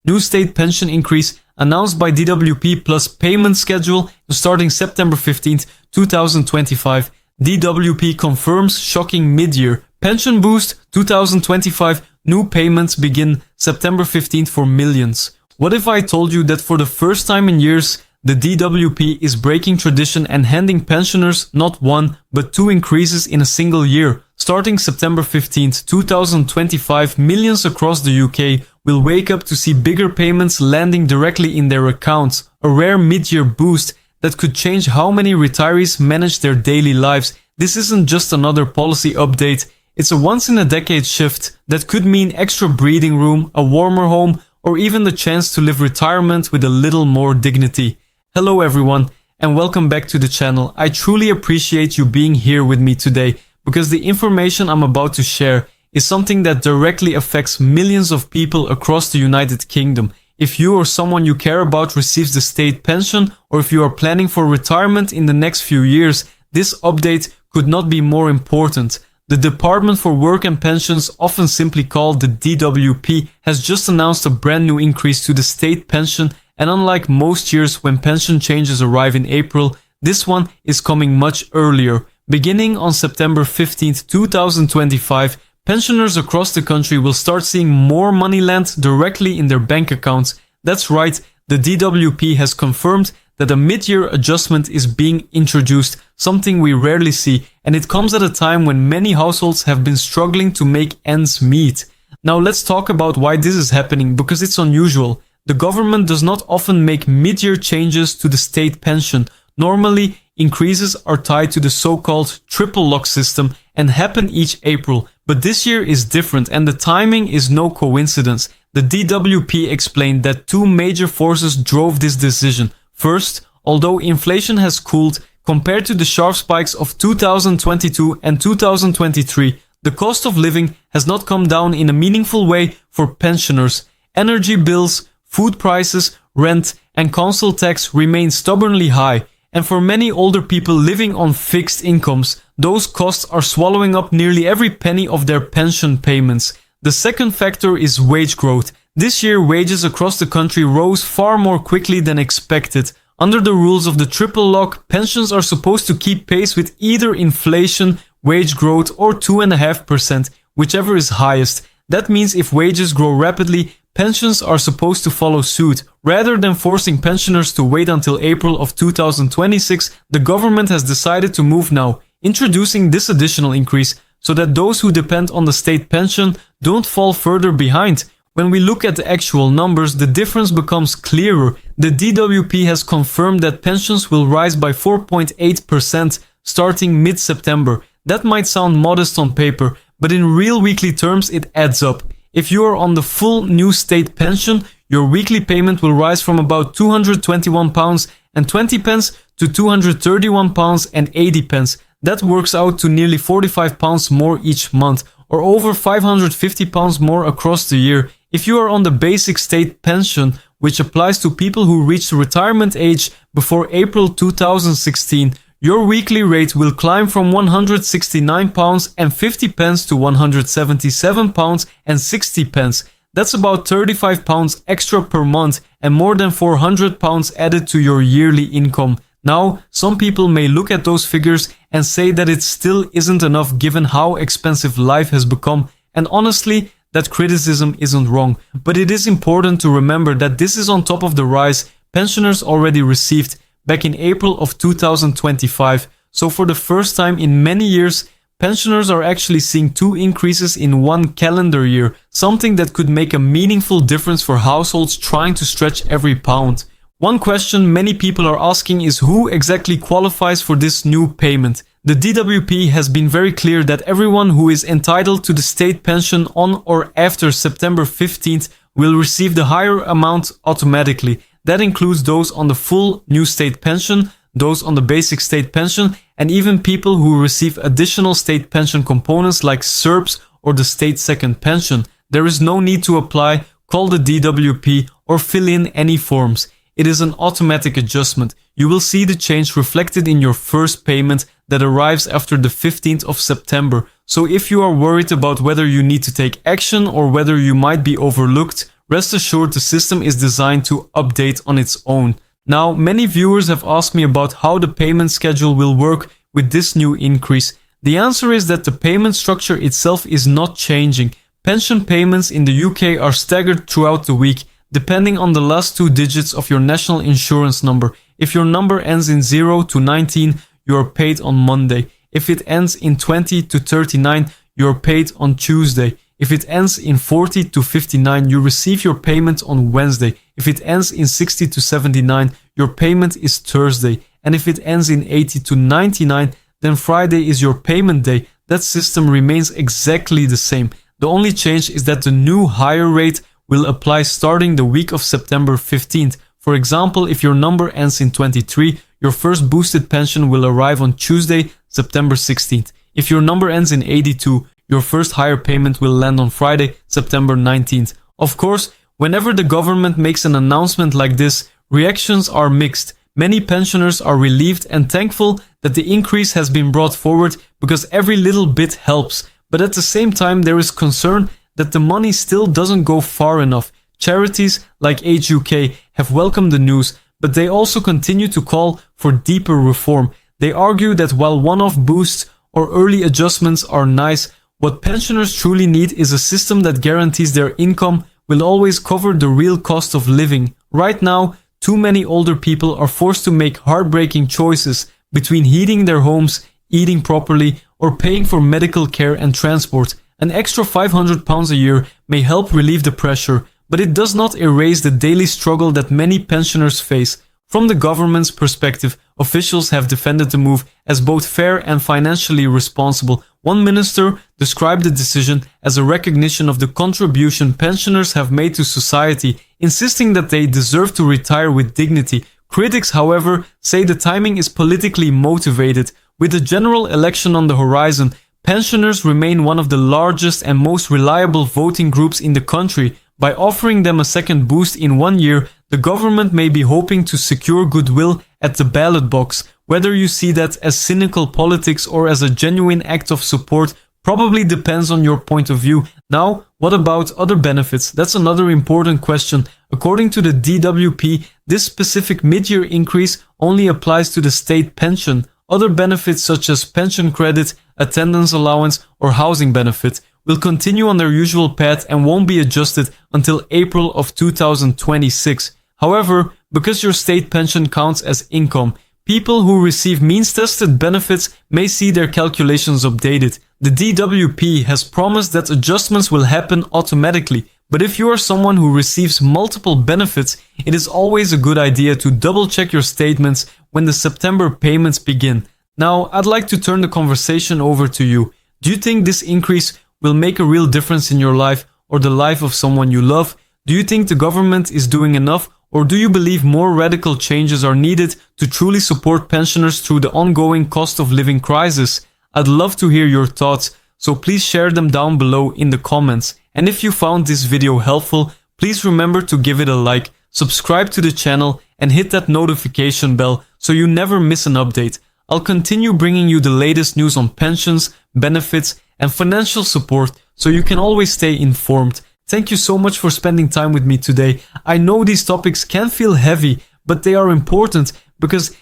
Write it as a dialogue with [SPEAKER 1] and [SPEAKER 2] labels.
[SPEAKER 1] new state pension increase announced by DWP plus payment schedule starting September 15th, 2025. DWP confirms shocking mid-year pension boost 2025. New payments begin September 15th for millions. What if I told you that for the first time in years, the DWP is breaking tradition and handing pensioners not one, but two increases in a single year? Starting September 15th, 2025, millions across the UK will wake up to see bigger payments landing directly in their accounts. A rare mid-year boost that could change how many retirees manage their daily lives. This isn't just another policy update. It's a once-in-a-decade shift that could mean extra breathing room, a warmer home, or even the chance to live retirement with a little more dignity. Hello everyone, and welcome back to the channel. I truly appreciate you being here with me today, because the information I'm about to share is something that directly affects millions of people across the United Kingdom. If you or someone you care about receives the state pension, or if you are planning for retirement in the next few years, this update could not be more important. The Department for Work and Pensions, often simply called the DWP, has just announced a brand new increase to the state pension, and unlike most years when pension changes arrive in April, this one is coming much earlier. Beginning on September 15th, 2025, pensioners across the country will start seeing more money land directly in their bank accounts. That's right, the DWP has confirmed that a mid-year adjustment is being introduced, something we rarely see, and it comes at a time when many households have been struggling to make ends meet. Now let's talk about why this is happening, because it's unusual. The government does not often make mid-year changes to the state pension. Normally, increases are tied to the so-called triple lock system and happen each April, but this year is different and the timing is no coincidence. The DWP explained that two major forces drove this decision. First, although inflation has cooled compared to the sharp spikes of 2022 and 2023, the cost of living has not come down in a meaningful way for pensioners. Energy bills, food prices, rent, and council tax remain stubbornly high, and for many older people living on fixed incomes, those costs are swallowing up nearly every penny of their pension payments. The second factor is wage growth. This year, wages across the country rose far more quickly than expected. Under the rules of the triple lock, pensions are supposed to keep pace with either inflation, wage growth, or 2.5%, whichever is highest. That means if wages grow rapidly, pensions are supposed to follow suit. Rather than forcing pensioners to wait until April of 2026, the government has decided to move now, introducing this additional increase so that those who depend on the state pension don't fall further behind. When we look at the actual numbers, the difference becomes clearer. The DWP has confirmed that pensions will rise by 4.8% starting mid-September. That might sound modest on paper, but in real weekly terms it adds up. If you are on the full new state pension, your weekly payment will rise from about £221.20 to £231.80. That works out to nearly £45 more each month, or over £550 more across the year. If you are on the basic state pension, which applies to people who reached retirement age before April 2016, your weekly rate will climb from £169.50 to £177.60. That's about £35 extra per month and more than £400 added to your yearly income. Now, some people may look at those figures and say that it still isn't enough given how expensive life has become, and honestly, that criticism isn't wrong. But it is important to remember that this is on top of the rise pensioners already received back in April of 2025. So for the first time in many years, pensioners are actually seeing two increases in one calendar year, something that could make a meaningful difference for households trying to stretch every pound. One question many people are asking is who exactly qualifies for this new payment. The DWP has been very clear that everyone who is entitled to the state pension on or after September 15th will receive the higher amount automatically. That includes those on the full new state pension, those on the basic state pension, and even people who receive additional state pension components like SERPs or the state second pension. There is no need to apply, call the DWP, or fill in any forms. It is an automatic adjustment. You will see the change reflected in your first payment that arrives after the 15th of September. So if you are worried about whether you need to take action or whether you might be overlooked, rest assured the system is designed to update on its own. Now, many viewers have asked me about how the payment schedule will work with this new increase. The answer is that the payment structure itself is not changing. Pension payments in the UK are staggered throughout the week, depending on the last 2 digits of your national insurance number. If your number ends in 0 to 19, you are paid on Monday. If it ends in 20 to 39, you are paid on Tuesday. If it ends in 40 to 59, you receive your payment on Wednesday. If it ends in 60 to 79, your payment is Thursday. And if it ends in 80 to 99, then Friday is your payment day. That system remains exactly the same. The only change is that the new higher rate will apply starting the week of September 15th. For example, if your number ends in 23, your first boosted pension will arrive on Tuesday, September 16th. If your number ends in 82, your first higher payment will land on Friday, September 19th. Of course, whenever the government makes an announcement like this, reactions are mixed. Many pensioners are relieved and thankful that the increase has been brought forward because every little bit helps. But at the same time, there is concern that the money still doesn't go far enough. Charities like Age UK have welcomed the news, but they also continue to call for deeper reform. They argue that while one-off boosts or early adjustments are nice, what pensioners truly need is a system that guarantees their income will always cover the real cost of living. Right now, too many older people are forced to make heartbreaking choices between heating their homes, eating properly, or paying for medical care and transport. An extra £500 a year may help relieve the pressure, but it does not erase the daily struggle that many pensioners face. From the government's perspective, officials have defended the move as both fair and financially responsible. One minister described the decision as a recognition of the contribution pensioners have made to society, insisting that they deserve to retire with dignity. Critics, however, say the timing is politically motivated. With the general election on the horizon, pensioners remain one of the largest and most reliable voting groups in the country. By offering them a second boost in 1 year, the government may be hoping to secure goodwill at the ballot box. Whether you see that as cynical politics or as a genuine act of support probably depends on your point of view. Now, what about other benefits? That's another important question. According to the DWP, this specific mid-year increase only applies to the state pension. Other benefits such as pension credit, attendance allowance, or housing benefit will continue on their usual path and won't be adjusted until April of 2026. However, because your state pension counts as income, people who receive means-tested benefits may see their calculations updated. The DWP has promised that adjustments will happen automatically, but if you are someone who receives multiple benefits, it is always a good idea to double-check your statements when the September payments begin. Now, I'd like to turn the conversation over to you. Do you think this increase will make a real difference in your life or the life of someone you love? Do you think the government is doing enough, or do you believe more radical changes are needed to truly support pensioners through the ongoing cost of living crisis? I'd love to hear your thoughts, so please share them down below in the comments. And if you found this video helpful, please remember to give it a like, subscribe to the channel, and hit that notification bell so you never miss an update. I'll continue bringing you the latest news on pensions, benefits, and financial support so you can always stay informed. Thank you so much for spending time with me today. I know these topics can feel heavy, but they are important because